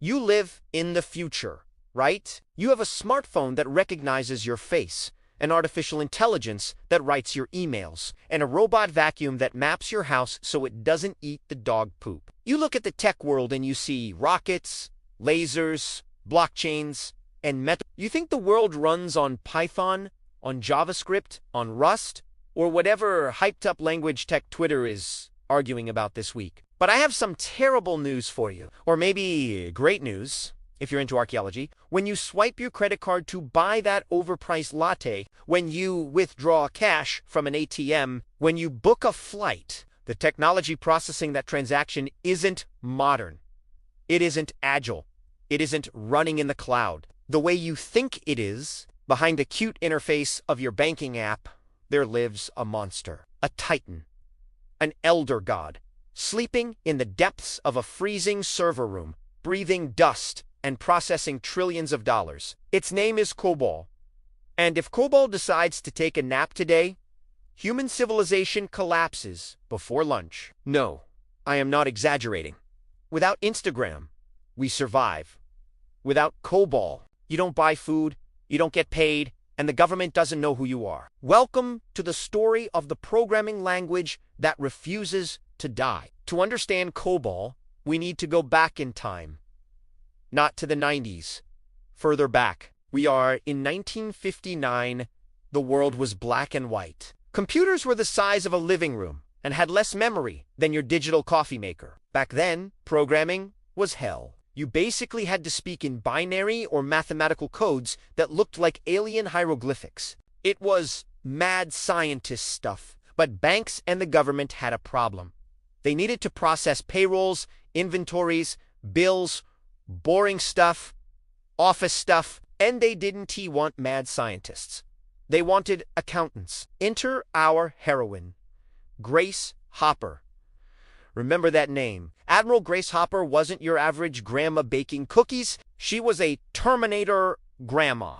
You live in the future, right? You have a smartphone that recognizes your face, an artificial intelligence that writes your emails, and a robot vacuum that maps your house so it doesn't eat the dog poop. You look at the tech world and you see rockets, lasers, blockchains, and metal. You think the world runs on Python, on JavaScript, on Rust, or whatever hyped-up language tech Twitter is arguing about this week. But I have some terrible news for you, or maybe great news, if you're into archaeology. When you swipe your credit card to buy that overpriced latte, when you withdraw cash from an ATM, when you book a flight, the technology processing that transaction isn't modern. It isn't agile. It isn't running in the cloud. The way you think it is, behind the cute interface of your banking app, there lives a monster, a titan, an elder god, sleeping in the depths of a freezing server room, breathing dust and processing trillions of dollars. Its name is COBOL. And if COBOL decides to take a nap today, human civilization collapses before lunch. No, I am not exaggerating. Without Instagram, we survive. Without COBOL, you don't buy food, you don't get paid, and the government doesn't know who you are. Welcome to the story of the programming language that refuses to die. To understand COBOL, we need to go back in time. Not to the 90s. Further back. We are in 1959. The world was black and white. Computers were the size of a living room and had less memory than your digital coffee maker. Back then, programming was hell. You basically had to speak in binary or mathematical codes that looked like alien hieroglyphics. It was mad scientist stuff. But banks and the government had a problem. They needed to process payrolls, inventories, bills, boring stuff, office stuff, and they didn't want mad scientists. They wanted accountants. Enter our heroine, Grace Hopper. Remember that name. Admiral Grace Hopper wasn't your average grandma baking cookies. She was a Terminator grandma.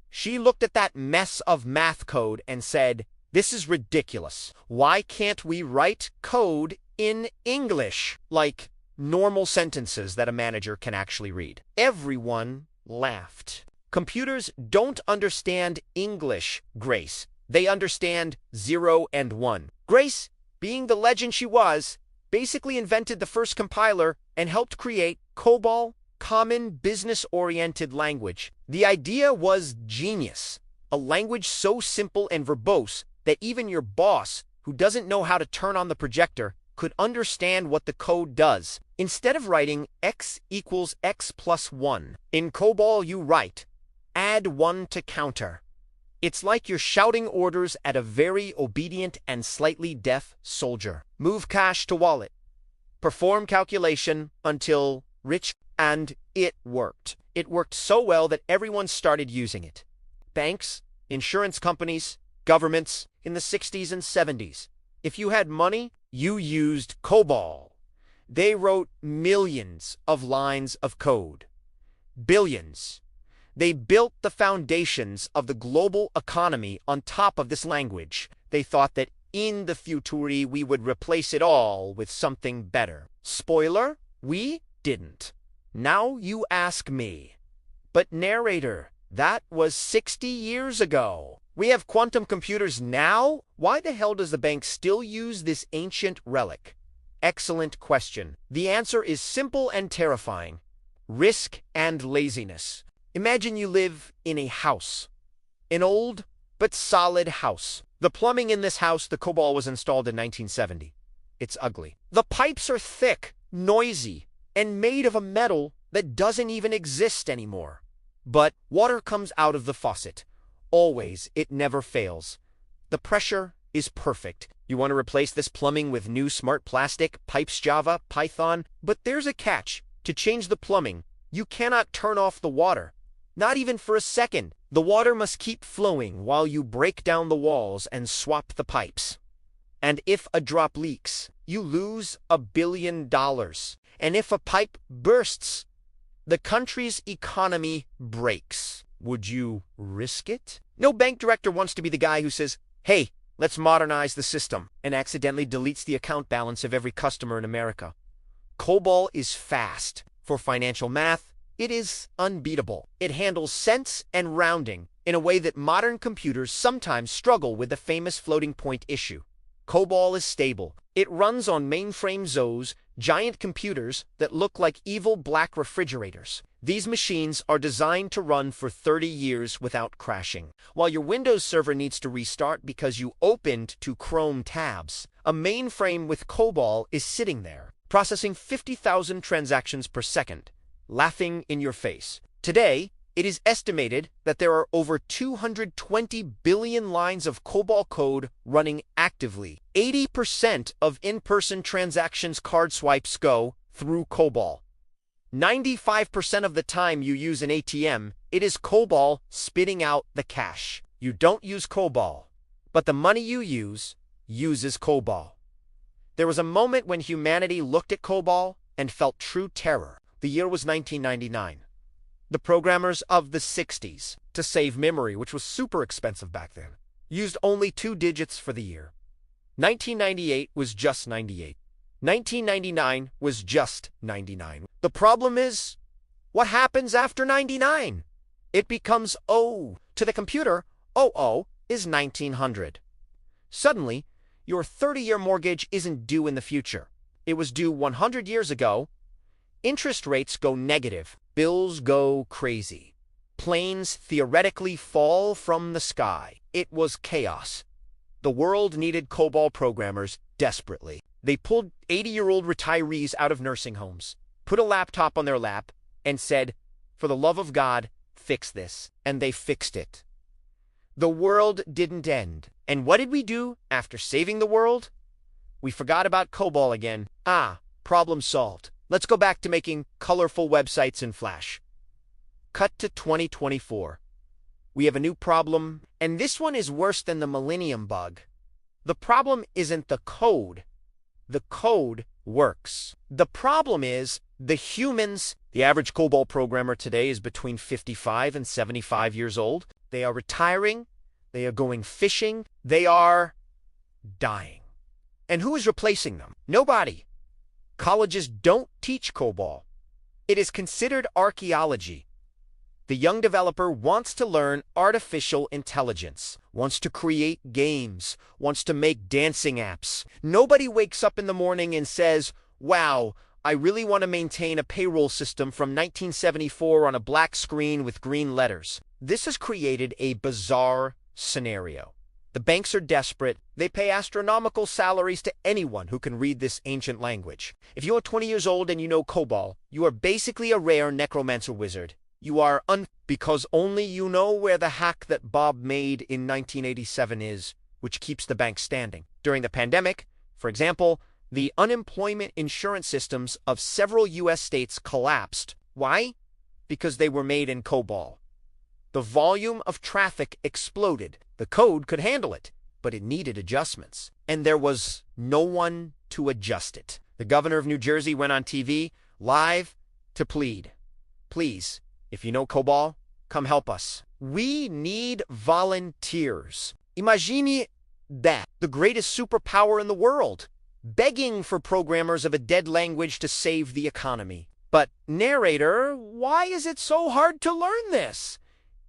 She looked at that mess of math code and said, "This is ridiculous. Why can't we write code in English? Like normal sentences that a manager can actually read." Everyone laughed. Computers don't understand English, Grace. They understand 0 and 1. Grace, being the legend she was, basically invented the first compiler and helped create COBOL, Common Business-Oriented Language. The idea was genius. A language so simple and verbose that even your boss, who doesn't know how to turn on the projector, could understand what the code does. Instead of writing x equals x plus 1, in COBOL you write, add 1 to counter. It's like you're shouting orders at a very obedient and slightly deaf soldier. Move cash to wallet. Perform calculation until rich, and it worked. It worked so well that everyone started using it. Banks, insurance companies, governments in the 60s and 70s. If you had money, you used COBOL. They wrote millions of lines of code. Billions. They built the foundations of the global economy on top of this language. They thought that in the future we would replace it all with something better. Spoiler, we didn't. Now you ask me. But narrator, that was 60 years ago. We have quantum computers now? Why the hell does the bank still use this ancient relic? Excellent question. The answer is simple and terrifying. Risk and laziness. Imagine you live in a house. An old but solid house. The plumbing in this house, the COBOL, was installed in 1970. It's ugly. The pipes are thick, noisy, and made of a metal that doesn't even exist anymore. But water comes out of the faucet. Always, it never fails. The pressure is perfect. You want to replace this plumbing with new smart plastic, pipes Java, Python, but there's a catch. To change the plumbing, you cannot turn off the water. Not even for a second. The water must keep flowing while you break down the walls and swap the pipes. And if a drop leaks, you lose $1 billion. And if a pipe bursts, the country's economy breaks. Would you risk it? No bank director wants to be the guy who says, "Hey, let's modernize the system," and accidentally deletes the account balance of every customer in America. COBOL is fast. For financial math, it is unbeatable. It handles cents and rounding in a way that modern computers sometimes struggle with the famous floating point issue. COBOL is stable. It runs on mainframe ZOS, giant computers that look like evil black refrigerators. These machines are designed to run for 30 years without crashing. While your Windows server needs to restart because you opened two Chrome tabs, a mainframe with COBOL is sitting there, processing 50,000 transactions per second, laughing in your face. Today, it is estimated that there are over 220 billion lines of COBOL code running actively. 80% of in-person transactions card swipes go through COBOL. 95% of the time you use an ATM, it is COBOL spitting out the cash. You don't use COBOL, but the money you use uses COBOL. There was a moment when humanity looked at COBOL and felt true terror. The year was 1999. The programmers of the 60s, to save memory, which was super expensive back then, used only 2 digits for the year. 1998 was just 98. 1999 was just 99. The problem is, what happens after 99? It becomes O. To the computer, 00 is 1900. Suddenly, your 30-year mortgage isn't due in the future. It was due 100 years ago. Interest rates go negative. Bills go crazy. Planes theoretically fall from the sky. It was chaos. The world needed COBOL programmers desperately. They pulled 80-year-old retirees out of nursing homes, put a laptop on their lap, and said, "For the love of God, fix this." And they fixed it. The world didn't end. And what did we do after saving the world? We forgot about COBOL again. Problem solved. Let's go back to making colorful websites in Flash. Cut to 2024. We have a new problem, and this one is worse than the Millennium Bug. The problem isn't the code. The code works. The problem is the humans. The average COBOL programmer today is between 55 and 75 years old. They are retiring. They are going fishing. They are dying. And who is replacing them? Nobody. Colleges don't teach COBOL. It is considered archaeology. The young developer wants to learn artificial intelligence, wants to create games, wants to make dancing apps. Nobody wakes up in the morning and says, "Wow, I really want to maintain a payroll system from 1974 on a black screen with green letters." This has created a bizarre scenario. The banks are desperate. They pay astronomical salaries to anyone who can read this ancient language. If you are 20 years old and you know COBOL, you are basically a rare necromancer wizard. You are because only you know where the hack that Bob made in 1987 is, which keeps the bank standing. During the pandemic, for example, the unemployment insurance systems of several U.S. states collapsed. Why? Because they were made in COBOL. The volume of traffic exploded. The code could handle it, but it needed adjustments. And there was no one to adjust it. The governor of New Jersey went on TV, live, to plead. "Please, if you know COBOL, come help us. We need volunteers." Imagine that. The greatest superpower in the world. Begging for programmers of a dead language to save the economy. But, narrator, why is it so hard to learn this?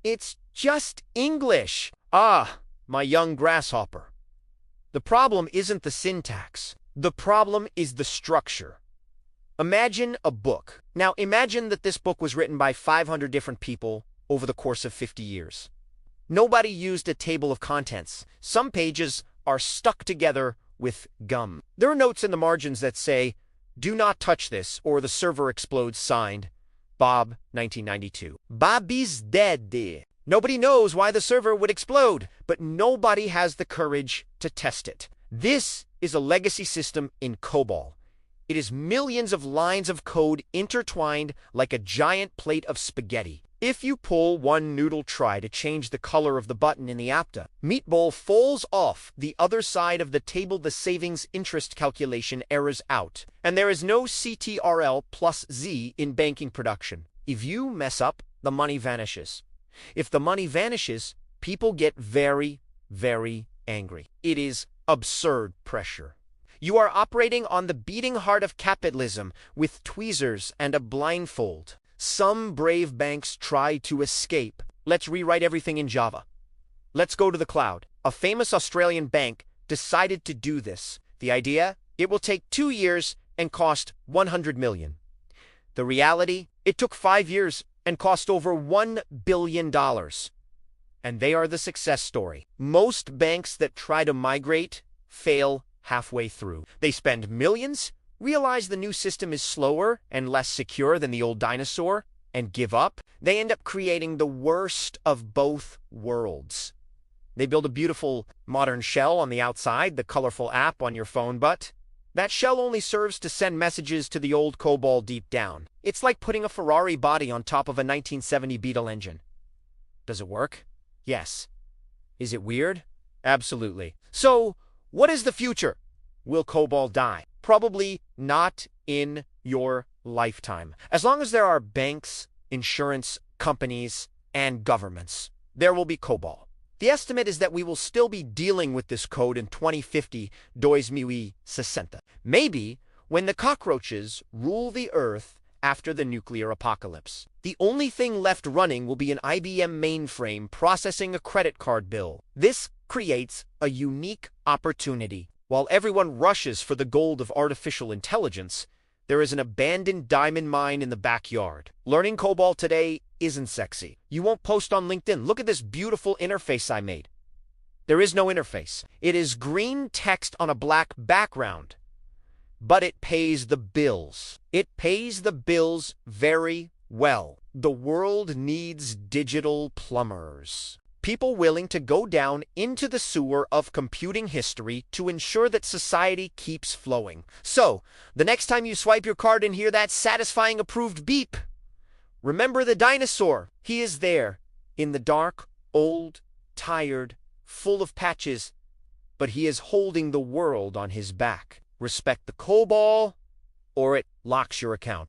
It's just English. My young grasshopper. The problem isn't the syntax. The problem is the structure. Imagine a book. Now imagine that this book was written by 500 different people over the course of 50 years. Nobody used a table of contents. Some pages are stuck together with gum. There are notes in the margins that say, "Do not touch this," or "The server explodes," signed Bob, 1992. Bobby's dead. Nobody knows why the server would explode, but nobody has the courage to test it. This is a legacy system in COBOL. It is millions of lines of code intertwined like a giant plate of spaghetti. If you pull one noodle try to change the color of the button in the APTA, meatball falls off the other side of the table. The savings interest calculation errors out, and there is no CTRL plus Z in banking production. If you mess up, the money vanishes. If the money vanishes, people get very, very angry. It is absurd pressure. You are operating on the beating heart of capitalism with tweezers and a blindfold. Some brave banks try to escape. Let's rewrite everything in Java. Let's go to the cloud. A famous Australian bank decided to do this. The idea? It will take 2 years and cost $100 million. The reality? It took 5 years and cost over $1 billion. And they are the success story. Most banks that try to migrate fail halfway through. They spend millions, realize the new system is slower and less secure than the old dinosaur, and give up. They end up creating the worst of both worlds. They build a beautiful modern shell on the outside, the colorful app on your phone, but that shell only serves to send messages to the old COBOL deep down. It's like putting a Ferrari body on top of a 1970 Beetle engine. Does it work? Yes. Is it weird? Absolutely. So, what is the future? Will COBOL die? Probably not in your lifetime. As long as there are banks, insurance companies, and governments, there will be COBOL. The estimate is that we will still be dealing with this code in 2050, 2060. Maybe when the cockroaches rule the Earth after the nuclear apocalypse. The only thing left running will be an IBM mainframe processing a credit card bill. This creates a unique opportunity. While everyone rushes for the gold of artificial intelligence, there is an abandoned diamond mine in the backyard. Learning COBOL today isn't sexy. You won't post on LinkedIn. Look at this beautiful interface I made. There is no interface. It is green text on a black background. But it pays the bills. It pays the bills very well. The world needs digital plumbers. People willing to go down into the sewer of computing history to ensure that society keeps flowing. So, the next time you swipe your card and hear that satisfying approved beep, remember the dinosaur. He is there, in the dark, old, tired, full of patches, but he is holding the world on his back. Respect the COBOL, or it locks your account.